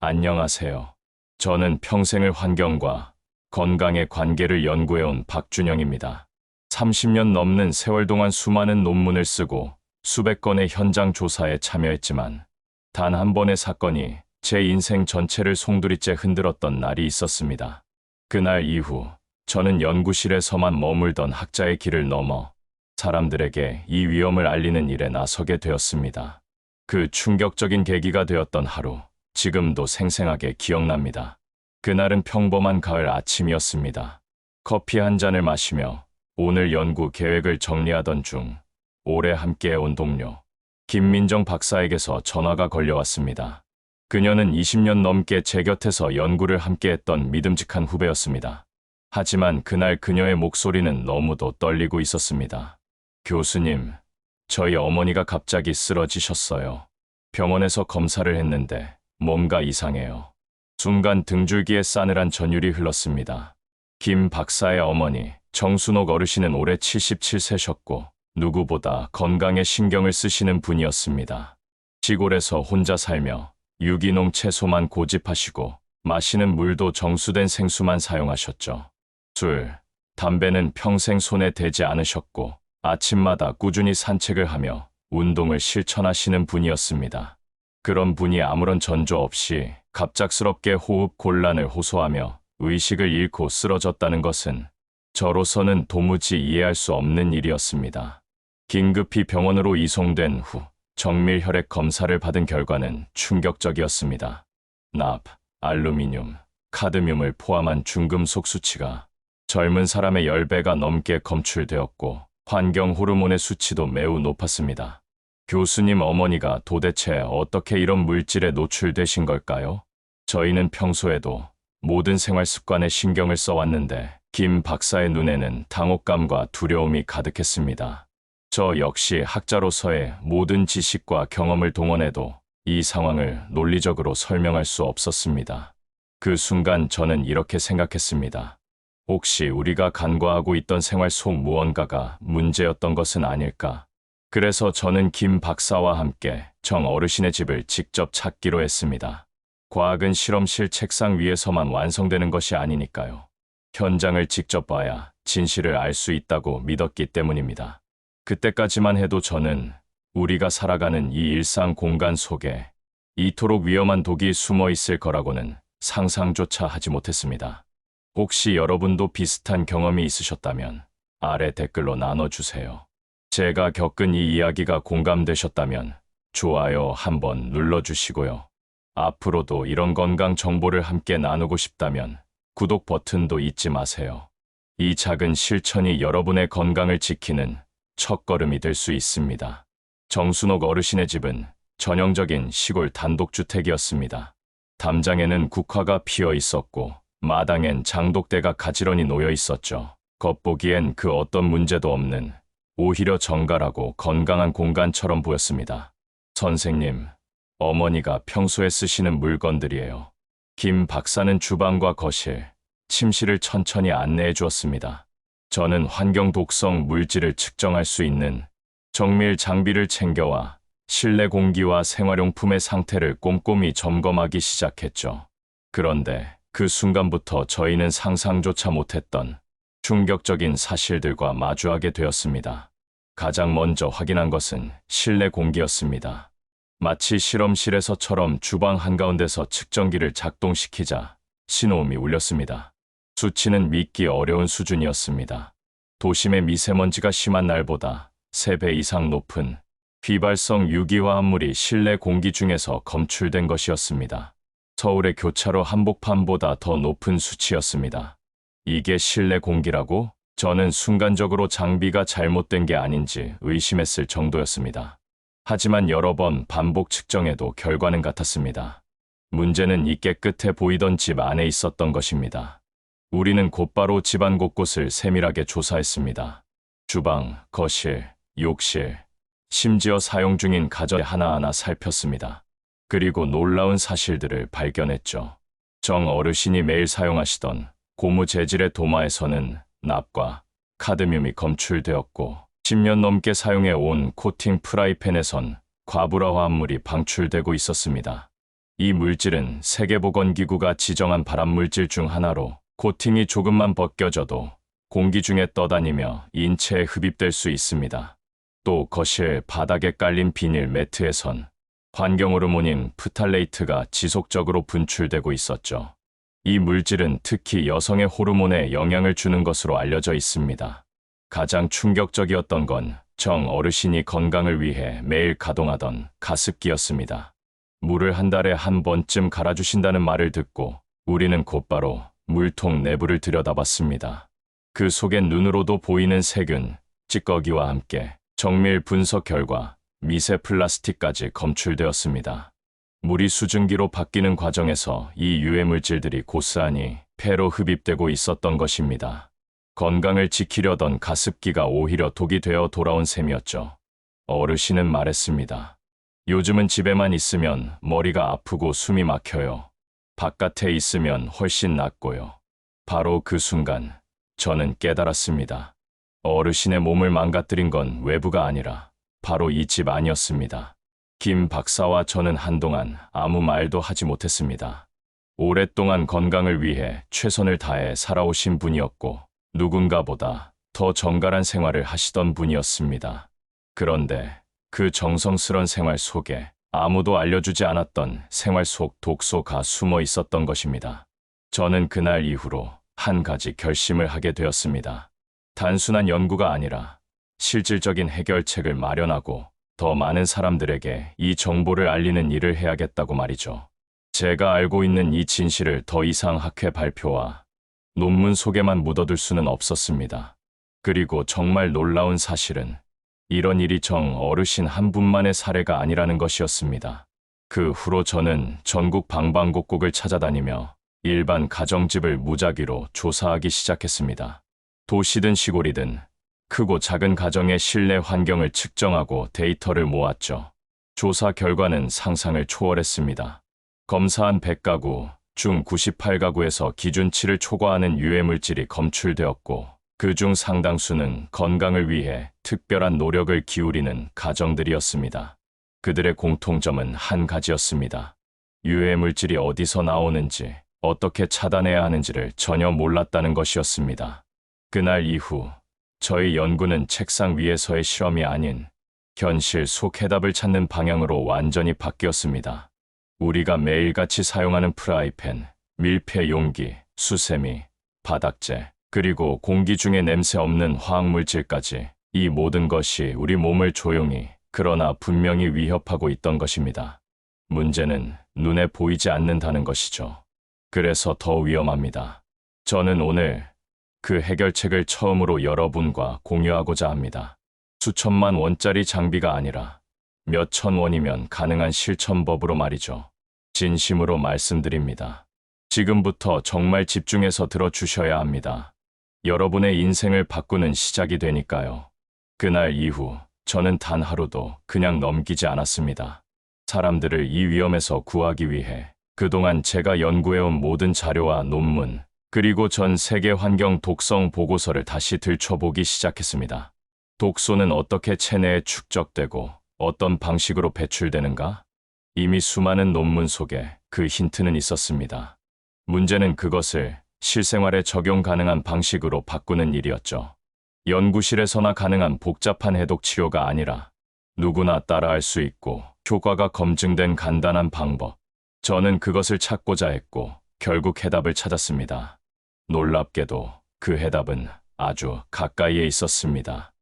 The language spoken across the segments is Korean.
안녕하세요. 저는 평생을 환경과 건강의 관계를 연구해온 박준영입니다. 30년 넘는 세월 동안 수많은 논문을 쓰고 수백 건의 현장 조사에 참여했지만 단 한 번의 사건이 제 인생 전체를 송두리째 흔들었던 날이 있었습니다. 그날 이후 저는 연구실에서만 머물던 학자의 길을 넘어 사람들에게 이 위험을 알리는 일에 나서게 되었습니다. 그 충격적인 계기가 되었던 하루, 지금도 생생하게 기억납니다. 그날은 평범한 가을 아침이었습니다. 커피 한 잔을 마시며 오늘 연구 계획을 정리하던 중 오래 함께해온 동료 김민정 박사에게서 전화가 걸려왔습니다. 그녀는 20년 넘게 제 곁에서 연구를 함께했던 믿음직한 후배였습니다. 하지만 그날 그녀의 목소리는 너무도 떨리고 있었습니다. 교수님, 저희 어머니가 갑자기 쓰러지셨어요. 병원에서 검사를 했는데 뭔가 이상해요. 순간 등줄기에 싸늘한 전율이 흘렀습니다. 김 박사의 어머니 정순옥 어르신은 올해 77세셨고 누구보다 건강에 신경을 쓰시는 분이었습니다. 시골에서 혼자 살며 유기농 채소만 고집하시고 마시는 물도 정수된 생수만 사용하셨죠. 술, 담배는 평생 손에 대지 않으셨고 아침마다 꾸준히 산책을 하며 운동을 실천하시는 분이었습니다. 그런 분이 아무런 전조 없이 갑작스럽게 호흡 곤란을 호소하며 의식을 잃고 쓰러졌다는 것은 저로서는 도무지 이해할 수 없는 일이었습니다. 긴급히 병원으로 이송된 후 정밀 혈액 검사를 받은 결과는 충격적이었습니다. 납, 알루미늄, 카드뮴을 포함한 중금속 수치가 젊은 사람의 10배가 넘게 검출되었고 환경 호르몬의 수치도 매우 높았습니다. 교수님 어머니가 도대체 어떻게 이런 물질에 노출되신 걸까요? 저희는 평소에도 모든 생활 습관에 신경을 써왔는데 김 박사의 눈에는 당혹감과 두려움이 가득했습니다. 저 역시 학자로서의 모든 지식과 경험을 동원해도 이 상황을 논리적으로 설명할 수 없었습니다. 그 순간 저는 이렇게 생각했습니다. 혹시 우리가 간과하고 있던 생활 속 무언가가 문제였던 것은 아닐까? 그래서 저는 김 박사와 함께 정 어르신의 집을 직접 찾기로 했습니다. 과학은 실험실 책상 위에서만 완성되는 것이 아니니까요. 현장을 직접 봐야 진실을 알 수 있다고 믿었기 때문입니다. 그때까지만 해도 저는 우리가 살아가는 이 일상 공간 속에 이토록 위험한 독이 숨어 있을 거라고는 상상조차 하지 못했습니다. 혹시 여러분도 비슷한 경험이 있으셨다면 아래 댓글로 나눠주세요. 제가 겪은 이 이야기가 공감되셨다면 좋아요 한번 눌러주시고요. 앞으로도 이런 건강 정보를 함께 나누고 싶다면 구독 버튼도 잊지 마세요. 이 작은 실천이 여러분의 건강을 지키는 첫걸음이 될 수 있습니다. 정순옥 어르신의 집은 전형적인 시골 단독주택이었습니다. 담장에는 국화가 피어 있었고 마당엔 장독대가 가지런히 놓여 있었죠. 겉보기엔 그 어떤 문제도 없는 오히려 정갈하고 건강한 공간처럼 보였습니다. 선생님, 어머니가 평소에 쓰시는 물건들이에요. 김 박사는 주방과 거실, 침실을 천천히 안내해 주었습니다. 저는 환경 독성 물질을 측정할 수 있는 정밀 장비를 챙겨와 실내 공기와 생활용품의 상태를 꼼꼼히 점검하기 시작했죠. 그런데 그 순간부터 저희는 상상조차 못했던 충격적인 사실들과 마주하게 되었습니다. 가장 먼저 확인한 것은 실내 공기였습니다. 마치 실험실에서처럼 주방 한가운데서 측정기를 작동시키자 신호음이 울렸습니다. 수치는 믿기 어려운 수준이었습니다. 도심의 미세먼지가 심한 날보다 3배 이상 높은 휘발성 유기화합물이 실내 공기 중에서 검출된 것이었습니다. 서울의 교차로 한복판보다 더 높은 수치였습니다. 이게 실내 공기라고? 저는 순간적으로 장비가 잘못된 게 아닌지 의심했을 정도였습니다. 하지만 여러 번 반복 측정해도 결과는 같았습니다. 문제는 이 깨끗해 보이던 집 안에 있었던 것입니다. 우리는 곧바로 집안 곳곳을 세밀하게 조사했습니다. 주방, 거실, 욕실, 심지어 사용 중인 가전 하나하나 살폈습니다. 그리고 놀라운 사실들을 발견했죠. 정 어르신이 매일 사용하시던 고무 재질의 도마에서는 납과 카드뮴이 검출되었고 10년 넘게 사용해 온 코팅 프라이팬에선 과부라 화합물이 방출되고 있었습니다. 이 물질은 세계보건기구가 지정한 발암물질 중 하나로 코팅이 조금만 벗겨져도 공기 중에 떠다니며 인체에 흡입될 수 있습니다. 또 거실 바닥에 깔린 비닐 매트에선 환경호르몬인 프탈레이트가 지속적으로 분출되고 있었죠. 이 물질은 특히 여성의 호르몬에 영향을 주는 것으로 알려져 있습니다. 가장 충격적이었던 건 정 어르신이 건강을 위해 매일 가동하던 가습기였습니다. 물을 한 달에 한 번쯤 갈아주신다는 말을 듣고 우리는 곧바로 물통 내부를 들여다봤습니다. 그 속엔 눈으로도 보이는 세균, 찌꺼기와 함께 정밀 분석 결과 미세 플라스틱까지 검출되었습니다. 물이 수증기로 바뀌는 과정에서 이 유해물질들이 고스란히 폐로 흡입되고 있었던 것입니다. 건강을 지키려던 가습기가 오히려 독이 되어 돌아온 셈이었죠. 어르신은 말했습니다. 요즘은 집에만 있으면 머리가 아프고 숨이 막혀요. 바깥에 있으면 훨씬 낫고요. 바로 그 순간 저는 깨달았습니다. 어르신의 몸을 망가뜨린 건 외부가 아니라 바로 이 집 안이었습니다. 김 박사와 저는 한동안 아무 말도 하지 못했습니다. 오랫동안 건강을 위해 최선을 다해 살아오신 분이었고 누군가보다 더 정갈한 생활을 하시던 분이었습니다. 그런데 그 정성스런 생활 속에 아무도 알려주지 않았던 생활 속 독소가 숨어 있었던 것입니다. 저는 그날 이후로 한 가지 결심을 하게 되었습니다. 단순한 연구가 아니라 실질적인 해결책을 마련하고 더 많은 사람들에게 이 정보를 알리는 일을 해야겠다고 말이죠. 제가 알고 있는 이 진실을 더 이상 학회 발표와 논문 속에만 묻어둘 수는 없었습니다. 그리고 정말 놀라운 사실은 이런 일이 정 어르신 한 분만의 사례가 아니라는 것이었습니다. 그 후로 저는 전국 방방곡곡을 찾아다니며 일반 가정집을 무작위로 조사하기 시작했습니다. 도시든 시골이든 크고 작은 가정의 실내 환경을 측정하고 데이터를 모았죠. 조사 결과는 상상을 초월했습니다. 검사한 100가구 중 98가구에서 기준치를 초과하는 유해물질이 검출되었고 그중 상당수는 건강을 위해 특별한 노력을 기울이는 가정들이었습니다. 그들의 공통점은 한 가지였습니다. 유해물질이 어디서 나오는지, 어떻게 차단해야 하는지를 전혀 몰랐다는 것이었습니다. 그날 이후 저희 연구는 책상 위에서의 실험이 아닌 현실 속 해답을 찾는 방향으로 완전히 바뀌었습니다. 우리가 매일같이 사용하는 프라이팬, 밀폐 용기, 수세미, 바닥재, 그리고 공기 중에 냄새 없는 화학물질까지 이 모든 것이 우리 몸을 조용히 그러나 분명히 위협하고 있던 것입니다. 문제는 눈에 보이지 않는다는 것이죠. 그래서 더 위험합니다. 저는 오늘 그 해결책을 처음으로 여러분과 공유하고자 합니다. 수천만 원짜리 장비가 아니라 몇천 원이면 가능한 실천법으로 말이죠. 진심으로 말씀드립니다. 지금부터 정말 집중해서 들어주셔야 합니다. 여러분의 인생을 바꾸는 시작이 되니까요. 그날 이후 저는 단 하루도 그냥 넘기지 않았습니다. 사람들을 이 위험에서 구하기 위해 그동안 제가 연구해온 모든 자료와 논문, 그리고 전 세계 환경 독성 보고서를 다시 들춰보기 시작했습니다. 독소는 어떻게 체내에 축적되고 어떤 방식으로 배출되는가? 이미 수많은 논문 속에 그 힌트는 있었습니다. 문제는 그것을 실생활에 적용 가능한 방식으로 바꾸는 일이었죠. 연구실에서나 가능한 복잡한 해독 치료가 아니라 누구나 따라할 수 있고 효과가 검증된 간단한 방법. 저는 그것을 찾고자 했고 결국 해답을 찾았습니다. 놀랍게도 그 해답은 아주 가까이에 있었습니다.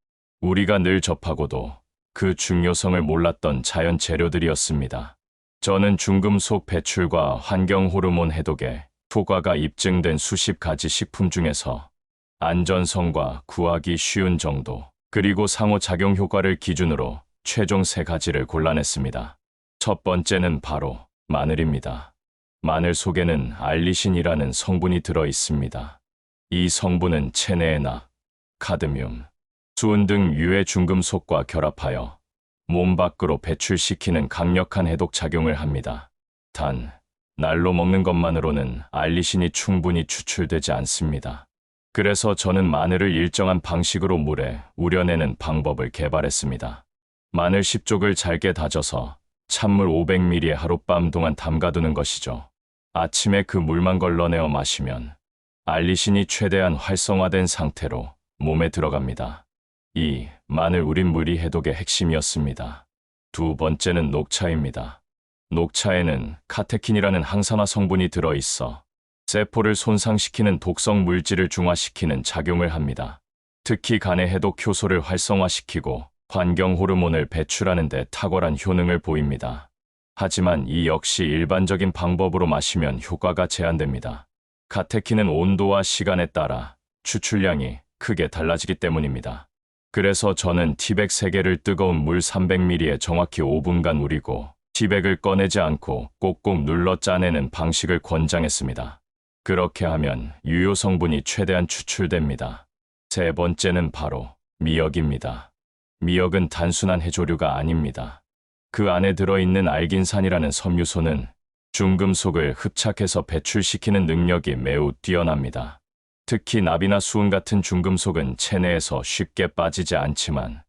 우리가 늘 접하고도 그 중요성을 몰랐던 자연 재료들이었습니다. 저는 중금속 배출과 환경 호르몬 해독에 효과가 입증된 수십 가지 식품 중에서 안전성과 구하기 쉬운 정도, 그리고 상호작용 효과를 기준으로 최종 3가지를 골라냈습니다. 첫 번째는 바로 마늘입니다. 마늘 속에는 알리신이라는 성분이 들어 있습니다. 이 성분은 체내의 낙, 카드뮴, 수은 등 유해 중금속과 결합하여 몸 밖으로 배출시키는 강력한 해독 작용을 합니다. 단, 날로 먹는 것만으로는 알리신이 충분히 추출되지 않습니다. 그래서 저는 마늘을 일정한 방식으로 물에 우려내는 방법을 개발했습니다. 마늘 10쪽을 잘게 다져서 찬물 500ml에 하룻밤 동안 담가두는 것이죠. 아침에 그 물만 걸러내어 마시면 알리신이 최대한 활성화된 상태로 몸에 들어갑니다. 이 마늘 우린 물이 해독의 핵심이었습니다. 두 번째는 녹차입니다. 녹차에는 카테킨이라는 항산화 성분이 들어있어 세포를 손상시키는 독성 물질을 중화시키는 작용을 합니다. 특히 간의 해독 효소를 활성화시키고 환경 호르몬을 배출하는 데 탁월한 효능을 보입니다. 하지만 이 역시 일반적인 방법으로 마시면 효과가 제한됩니다. 카테킨은 온도와 시간에 따라 추출량이 크게 달라지기 때문입니다. 그래서 저는 티백 3개를 뜨거운 물 300ml에 정확히 5분간 우리고 티백을 꺼내지 않고 꼭꼭 눌러 짜내는 방식을 권장했습니다. 그렇게 하면 유효 성분이 최대한 추출됩니다. 세 번째는 바로 미역입니다. 미역은 단순한 해조류가 아닙니다. 그 안에 들어있는 알긴산이라는 섬유소는 중금속을 흡착해서 배출시키는 능력이 매우 뛰어납니다. 특히 납이나 수은 같은 중금속은 체내에서 쉽게 빠지지 않지만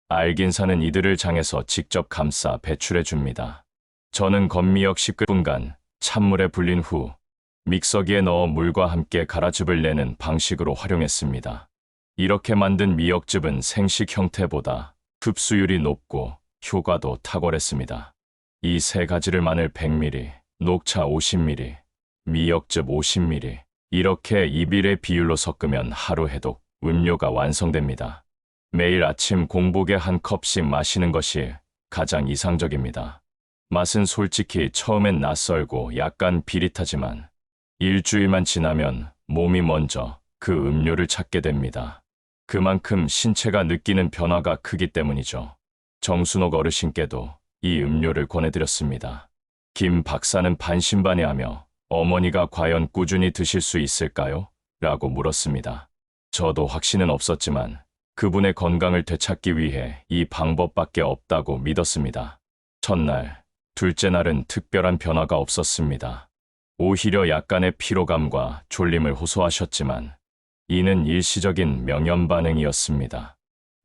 알긴산은 이들을 장에서 직접 감싸 배출해 줍니다. 저는 건미역 10분간 찬물에 불린 후 믹서기에 넣어 물과 함께 가라즙을 내는 방식으로 활용했습니다. 이렇게 만든 미역즙은 생식 형태보다 흡수율이 높고 효과도 탁월했습니다. 이 세 가지를 마늘 100ml, 녹차 50ml, 미역즙 50ml 이렇게 2비례 비율로 섞으면 하루 해독 음료가 완성됩니다. 매일 아침 공복에 한 컵씩 마시는 것이 가장 이상적입니다. 맛은 솔직히 처음엔 낯설고 약간 비릿하지만 일주일만 지나면 몸이 먼저 그 음료를 찾게 됩니다. 그만큼 신체가 느끼는 변화가 크기 때문이죠. 정순옥 어르신께도 이 음료를 권해드렸습니다. 김 박사는 반신반의하며 어머니가 과연 꾸준히 드실 수 있을까요? 라고 물었습니다. 저도 확신은 없었지만 그분의 건강을 되찾기 위해 이 방법밖에 없다고 믿었습니다. 첫날, 둘째 날은 특별한 변화가 없었습니다. 오히려 약간의 피로감과 졸림을 호소하셨지만 이는 일시적인 명현 반응이었습니다.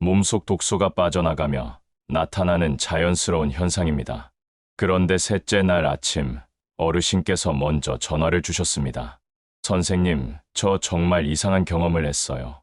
몸속 독소가 빠져나가며 나타나는 자연스러운 현상입니다. 그런데 셋째 날 아침 어르신께서 먼저 전화를 주셨습니다. 선생님, 저 정말 이상한 경험을 했어요.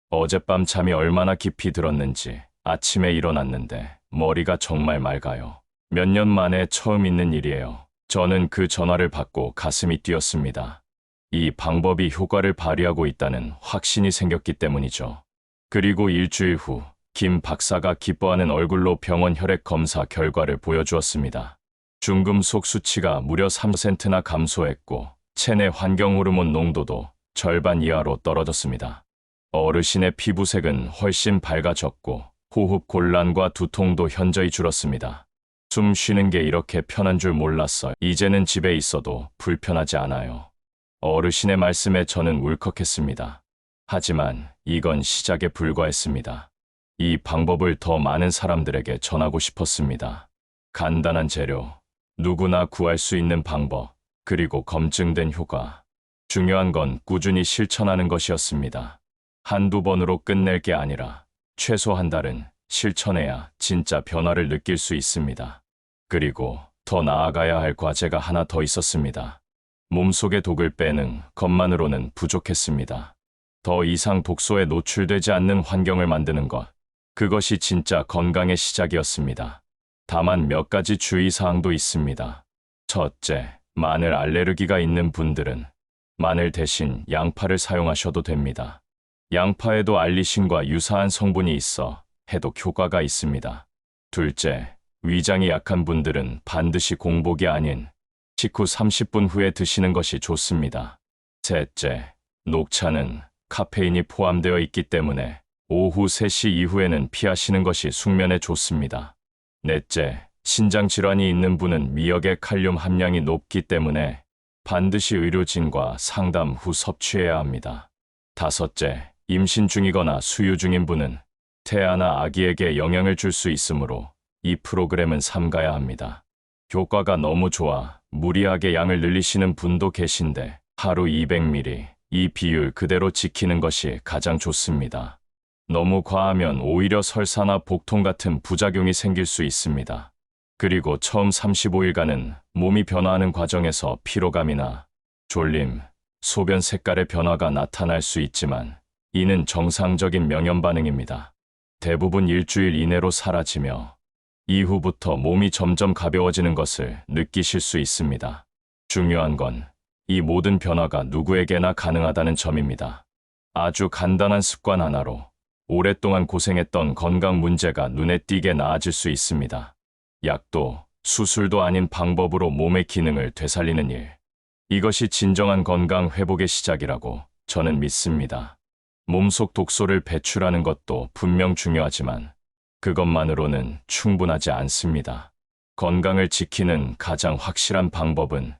어젯밤 잠이 얼마나 깊이 들었는지 아침에 일어났는데 머리가 정말 맑아요. 몇 년 만에 처음 있는 일이에요. 저는 그 전화를 받고 가슴이 뛰었습니다. 이 방법이 효과를 발휘하고 있다는 확신이 생겼기 때문이죠. 그리고 일주일 후 김 박사가 기뻐하는 얼굴로 병원 혈액 검사 결과를 보여주었습니다. 중금속 수치가 무려 3%나 감소했고 체내 환경 호르몬 농도도 절반 이하로 떨어졌습니다. 어르신의 피부색은 훨씬 밝아졌고 호흡 곤란과 두통도 현저히 줄었습니다. 숨 쉬는 게 이렇게 편한 줄 몰랐어요. 이제는 집에 있어도 불편하지 않아요. 어르신의 말씀에 저는 울컥했습니다. 하지만 이건 시작에 불과했습니다. 이 방법을 더 많은 사람들에게 전하고 싶었습니다. 간단한 재료, 누구나 구할 수 있는 방법, 그리고 검증된 효과. 중요한 건 꾸준히 실천하는 것이었습니다. 한두 번으로 끝낼 게 아니라 최소 한 달은 실천해야 진짜 변화를 느낄 수 있습니다. 그리고 더 나아가야 할 과제가 하나 더 있었습니다. 몸속의 독을 빼는 것만으로는 부족했습니다. 더 이상 독소에 노출되지 않는 환경을 만드는 것. 그것이 진짜 건강의 시작이었습니다. 다만 몇 가지 주의사항도 있습니다. 첫째, 마늘 알레르기가 있는 분들은 마늘 대신 양파를 사용하셔도 됩니다. 양파에도 알리신과 유사한 성분이 있어 해독 효과가 있습니다. 둘째, 위장이 약한 분들은 반드시 공복이 아닌 식후 30분 후에 드시는 것이 좋습니다. 셋째, 녹차는 카페인이 포함되어 있기 때문에 오후 3시 이후에는 피하시는 것이 숙면에 좋습니다. 넷째, 신장 질환이 있는 분은 미역의 칼륨 함량이 높기 때문에 반드시 의료진과 상담 후 섭취해야 합니다. 다섯째, 임신 중이거나 수유 중인 분은 태아나 아기에게 영향을 줄 수 있으므로 이 프로그램은 삼가야 합니다. 효과가 너무 좋아 무리하게 양을 늘리시는 분도 계신데 하루 200ml, 이 비율 그대로 지키는 것이 가장 좋습니다. 너무 과하면 오히려 설사나 복통 같은 부작용이 생길 수 있습니다. 그리고 처음 35일간은 몸이 변화하는 과정에서 피로감이나 졸림, 소변 색깔의 변화가 나타날 수 있지만 이는 정상적인 명현 반응입니다. 대부분 일주일 이내로 사라지며 이후부터 몸이 점점 가벼워지는 것을 느끼실 수 있습니다. 중요한 건 이 모든 변화가 누구에게나 가능하다는 점입니다. 아주 간단한 습관 하나로 오랫동안 고생했던 건강 문제가 눈에 띄게 나아질 수 있습니다. 약도, 수술도 아닌 방법으로 몸의 기능을 되살리는 일. 이것이 진정한 건강 회복의 시작이라고 저는 믿습니다. 몸속 독소를 배출하는 것도 분명 중요하지만 그것만으로는 충분하지 않습니다. 건강을 지키는 가장 확실한 방법은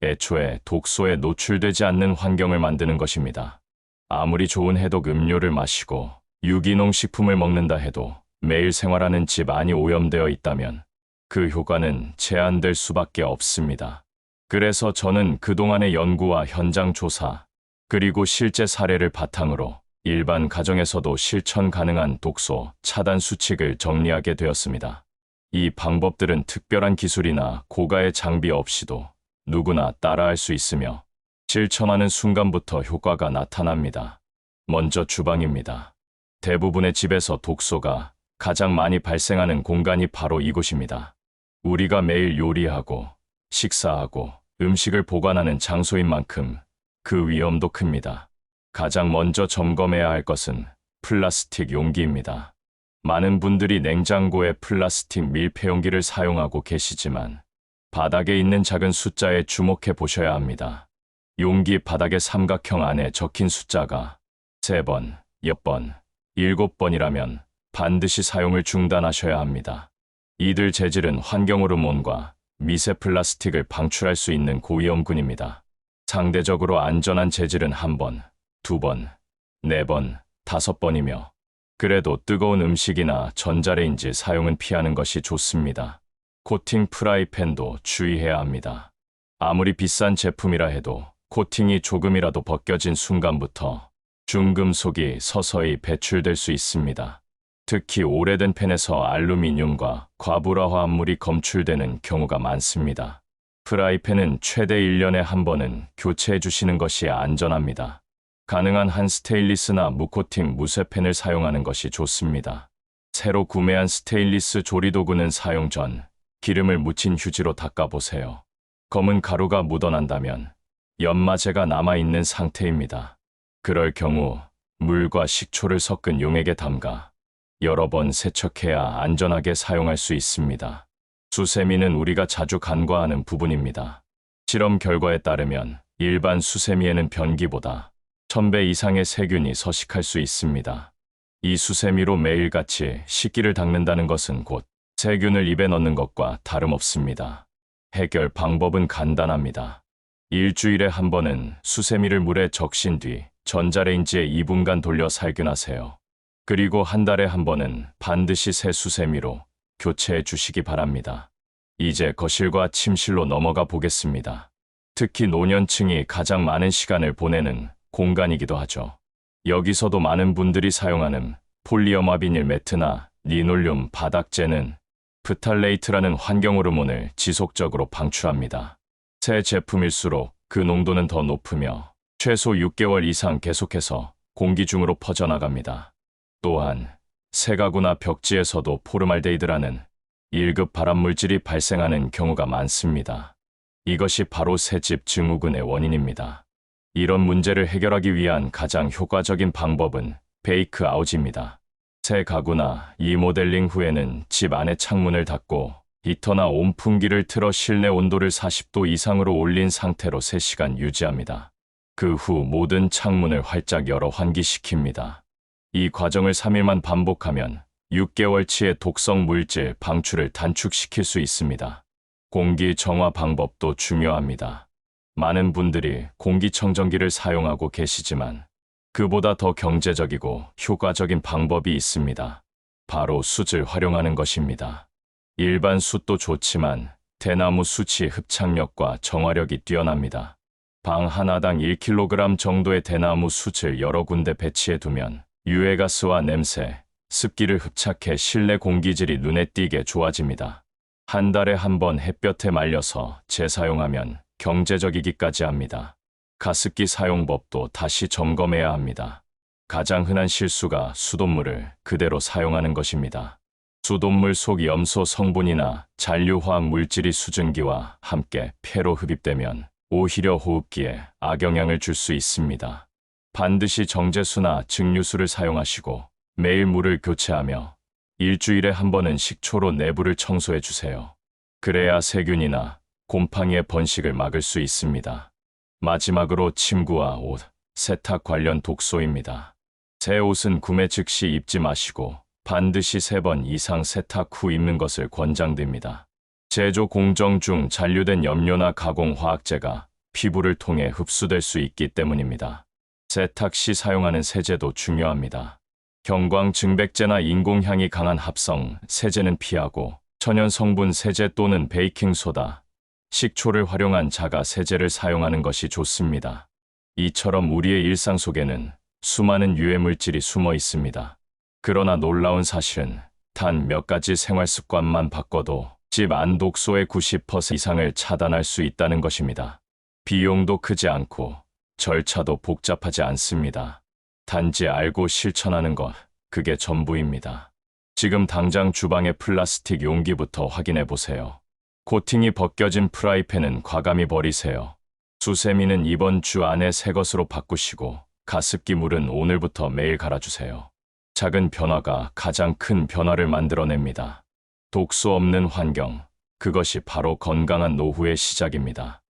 애초에 독소에 노출되지 않는 환경을 만드는 것입니다. 아무리 좋은 해독 음료를 마시고 유기농 식품을 먹는다 해도 매일 생활하는 집안이 오염되어 있다면 그 효과는 제한될 수밖에 없습니다. 그래서 저는 그동안의 연구와 현장 조사, 그리고 실제 사례를 바탕으로 일반 가정에서도 실천 가능한 독소 차단 수칙을 정리하게 되었습니다. 이 방법들은 특별한 기술이나 고가의 장비 없이도 누구나 따라할 수 있으며 실천하는 순간부터 효과가 나타납니다. 먼저 주방입니다. 대부분의 집에서 독소가 가장 많이 발생하는 공간이 바로 이곳입니다. 우리가 매일 요리하고 식사하고 음식을 보관하는 장소인 만큼 그 위험도 큽니다. 가장 먼저 점검해야 할 것은 플라스틱 용기입니다. 많은 분들이 냉장고에 플라스틱 밀폐용기를 사용하고 계시지만 바닥에 있는 작은 숫자에 주목해 보셔야 합니다. 용기 바닥의 삼각형 안에 적힌 숫자가 3번, 6번, 7번이라면 반드시 사용을 중단하셔야 합니다. 이들 재질은 환경 호르몬과 미세 플라스틱을 방출할 수 있는 고위험군입니다. 상대적으로 안전한 재질은 1번, 2번, 4번, 5번이며 그래도 뜨거운 음식이나 전자레인지 사용은 피하는 것이 좋습니다. 코팅 프라이팬도 주의해야 합니다. 아무리 비싼 제품이라 해도 코팅이 조금이라도 벗겨진 순간부터 중금속이 서서히 배출될 수 있습니다. 특히 오래된 팬에서 알루미늄과 과부라 화합물이 검출되는 경우가 많습니다. 프라이팬은 최대 1년에 한 번은 교체해 주시는 것이 안전합니다. 가능한 한 스테인리스나 무코팅 무쇠팬을 사용하는 것이 좋습니다. 새로 구매한 스테인리스 조리도구는 사용 전 기름을 묻힌 휴지로 닦아보세요. 검은 가루가 묻어난다면 연마제가 남아있는 상태입니다. 그럴 경우 물과 식초를 섞은 용액에 담가 여러 번 세척해야 안전하게 사용할 수 있습니다. 수세미는 우리가 자주 간과하는 부분입니다. 실험 결과에 따르면 일반 수세미에는 변기보다 1000배 이상의 세균이 서식할 수 있습니다. 이 수세미로 매일같이 식기를 닦는다는 것은 곧 세균을 입에 넣는 것과 다름없습니다. 해결 방법은 간단합니다. 일주일에 한 번은 수세미를 물에 적신 뒤 전자레인지에 2분간 돌려 살균하세요. 그리고 한 달에 한 번은 반드시 새 수세미로 교체해 주시기 바랍니다. 이제 거실과 침실로 넘어가 보겠습니다. 특히 노년층이 가장 많은 시간을 보내는 공간이기도 하죠. 여기서도 많은 분들이 사용하는 폴리어마 비닐 매트나 리놀륨 바닥재는 프탈레이트라는 환경 호르몬을 지속적으로 방출합니다. 새 제품일수록 그 농도는 더 높으며 최소 6개월 이상 계속해서 공기 중으로 퍼져나갑니다. 또한 새 가구나 벽지에서도 포르말데이드라는 1급 발암물질이 발생하는 경우가 많습니다. 이것이 바로 새집 증후군의 원인입니다. 이런 문제를 해결하기 위한 가장 효과적인 방법은 베이크 아웃입니다. 새 가구나 리모델링 후에는 집 안의 창문을 닫고 히터나 온풍기를 틀어 실내 온도를 40도 이상으로 올린 상태로 3시간 유지합니다. 그 후 모든 창문을 활짝 열어 환기시킵니다. 이 과정을 3일만 반복하면 6개월치의 독성 물질 방출을 단축시킬 수 있습니다. 공기 정화 방법도 중요합니다. 많은 분들이 공기청정기를 사용하고 계시지만 그보다 더 경제적이고 효과적인 방법이 있습니다. 바로 숯을 활용하는 것입니다. 일반 숯도 좋지만 대나무 숯이 흡착력과 정화력이 뛰어납니다. 방 하나당 1kg 정도의 대나무 숯을 여러 군데 배치해 두면 유해가스와 냄새, 습기를 흡착해 실내 공기질이 눈에 띄게 좋아집니다. 한 달에 한 번 햇볕에 말려서 재사용하면 경제적이기까지 합니다. 가습기 사용법도 다시 점검해야 합니다. 가장 흔한 실수가 수돗물을 그대로 사용하는 것입니다. 수돗물 속 염소 성분이나 잔류화학 물질이 수증기와 함께 폐로 흡입되면 오히려 호흡기에 악영향을 줄 수 있습니다. 반드시 정제수나 증류수를 사용하시고 매일 물을 교체하며 일주일에 한 번은 식초로 내부를 청소해 주세요. 그래야 세균이나 곰팡이의 번식을 막을 수 있습니다. 마지막으로 침구와 옷, 세탁 관련 독소입니다. 새 옷은 구매 즉시 입지 마시고 반드시 3번 이상 세탁 후 입는 것을 권장드립니다. 제조 공정 중 잔류된 염료나 가공 화학제가 피부를 통해 흡수될 수 있기 때문입니다. 세탁 시 사용하는 세제도 중요합니다. 경광 증백제나 인공향이 강한 합성 세제는 피하고 천연 성분 세제 또는 베이킹소다, 식초를 활용한 자가 세제를 사용하는 것이 좋습니다. 이처럼 우리의 일상 속에는 수많은 유해 물질이 숨어 있습니다. 그러나 놀라운 사실은 단 몇 가지 생활 습관만 바꿔도 집 안 독소의 90% 이상을 차단할 수 있다는 것입니다. 비용도 크지 않고 절차도 복잡하지 않습니다. 단지 알고 실천하는 것, 그게 전부입니다. 지금 당장 주방의 플라스틱 용기부터 확인해 보세요. 코팅이 벗겨진 프라이팬은 과감히 버리세요. 수세미는 이번 주 안에 새 것으로 바꾸시고 가습기 물은 오늘부터 매일 갈아주세요. 작은 변화가 가장 큰 변화를 만들어냅니다. 독소 없는 환경, 그것이 바로 건강한 노후의 시작입니다.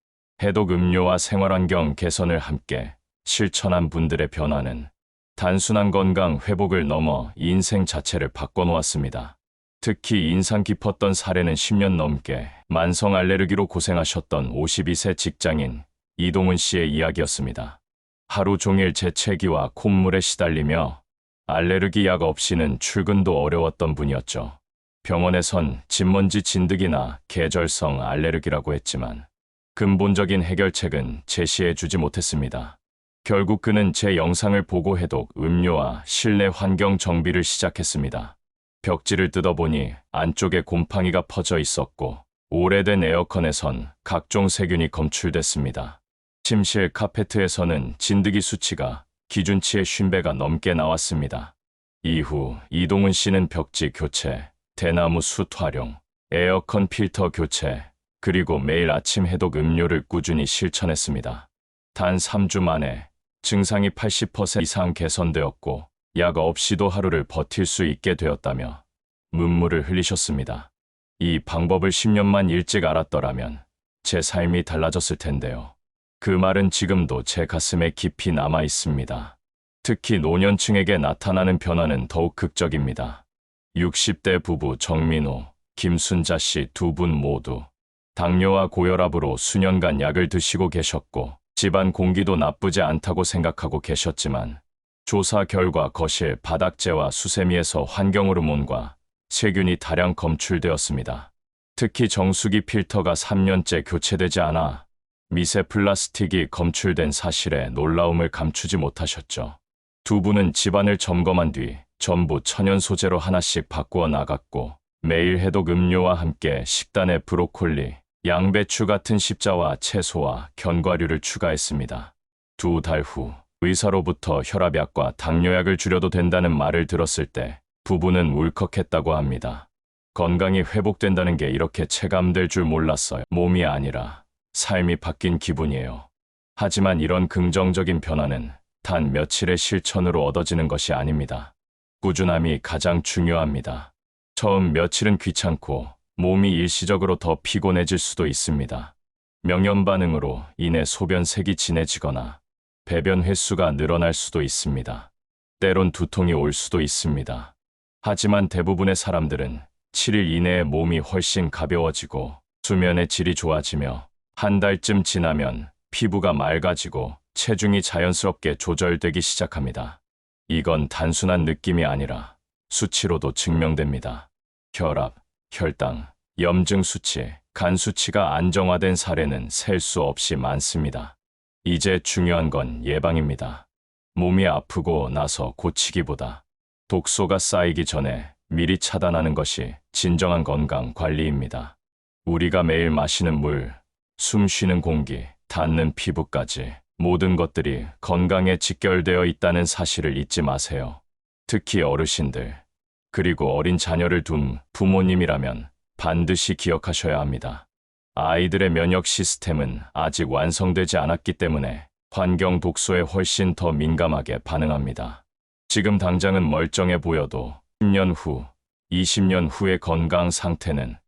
해독 음료와 생활환경 개선을 함께 실천한 분들의 변화는 단순한 건강 회복을 넘어 인생 자체를 바꿔놓았습니다. 특히 인상 깊었던 사례는 10년 넘게 만성 알레르기로 고생하셨던 52세 직장인 이동훈 씨의 이야기였습니다. 하루 종일 재채기와 콧물에 시달리며 알레르기 약 없이는 출근도 어려웠던 분이었죠. 병원에선 진먼지 진드기나 계절성 알레르기라고 했지만 근본적인 해결책은 제시해 주지 못했습니다. 결국 그는 제 영상을 보고 해독 음료와 실내 환경 정비를 시작했습니다. 벽지를 뜯어보니 안쪽에 곰팡이가 퍼져 있었고 오래된 에어컨에선 각종 세균이 검출됐습니다. 침실 카페트에서는 진드기 수치가 기준치의 50배가 넘게 나왔습니다. 이후 이동훈 씨는 벽지 교체, 대나무 숯 활용, 에어컨 필터 교체, 그리고 매일 아침 해독 음료를 꾸준히 실천했습니다. 단 3주 만에 증상이 80% 이상 개선되었고 약 없이도 하루를 버틸 수 있게 되었다며 눈물을 흘리셨습니다. 이 방법을 10년만 일찍 알았더라면 제 삶이 달라졌을 텐데요. 그 말은 지금도 제 가슴에 깊이 남아 있습니다. 특히 노년층에게 나타나는 변화는 더욱 극적입니다. 60대 부부 정민호, 김순자 씨 두 분 모두 당뇨와 고혈압으로 수년간 약을 드시고 계셨고 집안 공기도 나쁘지 않다고 생각하고 계셨지만 조사 결과 거실 바닥재와 수세미에서 환경호르몬과 세균이 다량 검출되었습니다. 특히 정수기 필터가 3년째 교체되지 않아 미세 플라스틱이 검출된 사실에 놀라움을 감추지 못하셨죠. 두 분은 집안을 점검한 뒤 전부 천연 소재로 하나씩 바꾸어 나갔고 매일 해독 음료와 함께 식단에 브로콜리, 양배추 같은 십자와 채소와 견과류를 추가했습니다. 2달 후 의사로부터 혈압약과 당뇨약을 줄여도 된다는 말을 들었을 때 부부는 울컥했다고 합니다. 건강이 회복된다는 게 이렇게 체감될 줄 몰랐어요. 몸이 아니라 삶이 바뀐 기분이에요. 하지만 이런 긍정적인 변화는 단 며칠의 실천으로 얻어지는 것이 아닙니다. 꾸준함이 가장 중요합니다. 처음 며칠은 귀찮고 몸이 일시적으로 더 피곤해질 수도 있습니다. 명현 반응으로 인해 소변색이 진해지거나 배변 횟수가 늘어날 수도 있습니다. 때론 두통이 올 수도 있습니다. 하지만 대부분의 사람들은 7일 이내에 몸이 훨씬 가벼워지고 수면의 질이 좋아지며 한 달쯤 지나면 피부가 맑아지고 체중이 자연스럽게 조절되기 시작합니다. 이건 단순한 느낌이 아니라 수치로도 증명됩니다. 혈압, 혈당, 염증 수치, 간 수치가 안정화된 사례는 셀 수 없이 많습니다. 이제 중요한 건 예방입니다. 몸이 아프고 나서 고치기보다 독소가 쌓이기 전에 미리 차단하는 것이 진정한 건강 관리입니다. 우리가 매일 마시는 물, 숨 쉬는 공기, 닿는 피부까지 모든 것들이 건강에 직결되어 있다는 사실을 잊지 마세요. 특히 어르신들, 그리고 어린 자녀를 둔 부모님이라면 반드시 기억하셔야 합니다. 아이들의 면역 시스템은 아직 완성되지 않았기 때문에 환경 독소에 훨씬 더 민감하게 반응합니다. 지금 당장은 멀쩡해 보여도 10년 후, 20년 후의 건강 상태는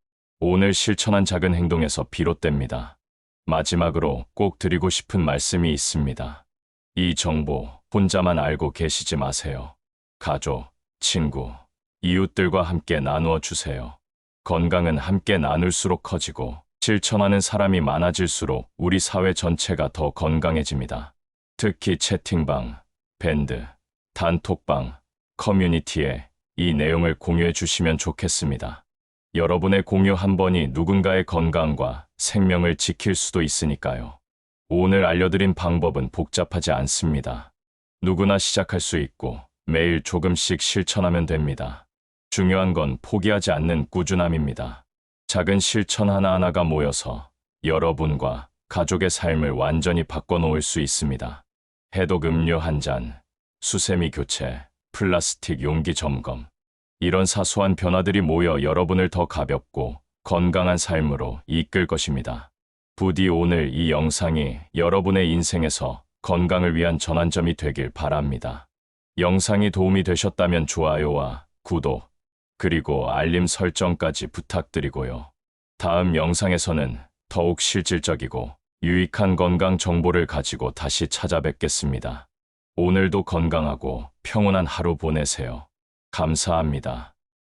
오늘 실천한 작은 행동에서 비롯됩니다. 마지막으로 꼭 드리고 싶은 말씀이 있습니다. 이 정보 혼자만 알고 계시지 마세요. 가족, 친구, 이웃들과 함께 나누어 주세요. 건강은 함께 나눌수록 커지고 실천하는 사람이 많아질수록 우리 사회 전체가 더 건강해집니다. 특히 채팅방, 밴드, 단톡방, 커뮤니티에 이 내용을 공유해 주시면 좋겠습니다. 여러분의 공유 한 번이 누군가의 건강과 생명을 지킬 수도 있으니까요. 오늘 알려드린 방법은 복잡하지 않습니다. 누구나 시작할 수 있고 매일 조금씩 실천하면 됩니다. 중요한 건 포기하지 않는 꾸준함입니다. 작은 실천 하나하나가 모여서 여러분과 가족의 삶을 완전히 바꿔놓을 수 있습니다. 해독 음료 한 잔, 수세미 교체, 플라스틱 용기 점검. 이런 사소한 변화들이 모여 여러분을 더 가볍고 건강한 삶으로 이끌 것입니다. 부디 오늘 이 영상이 여러분의 인생에서 건강을 위한 전환점이 되길 바랍니다. 영상이 도움이 되셨다면 좋아요와 구독, 그리고 알림 설정까지 부탁드리고요. 다음 영상에서는 더욱 실질적이고 유익한 건강 정보를 가지고 다시 찾아뵙겠습니다. 오늘도 건강하고 평온한 하루 보내세요. 감사합니다.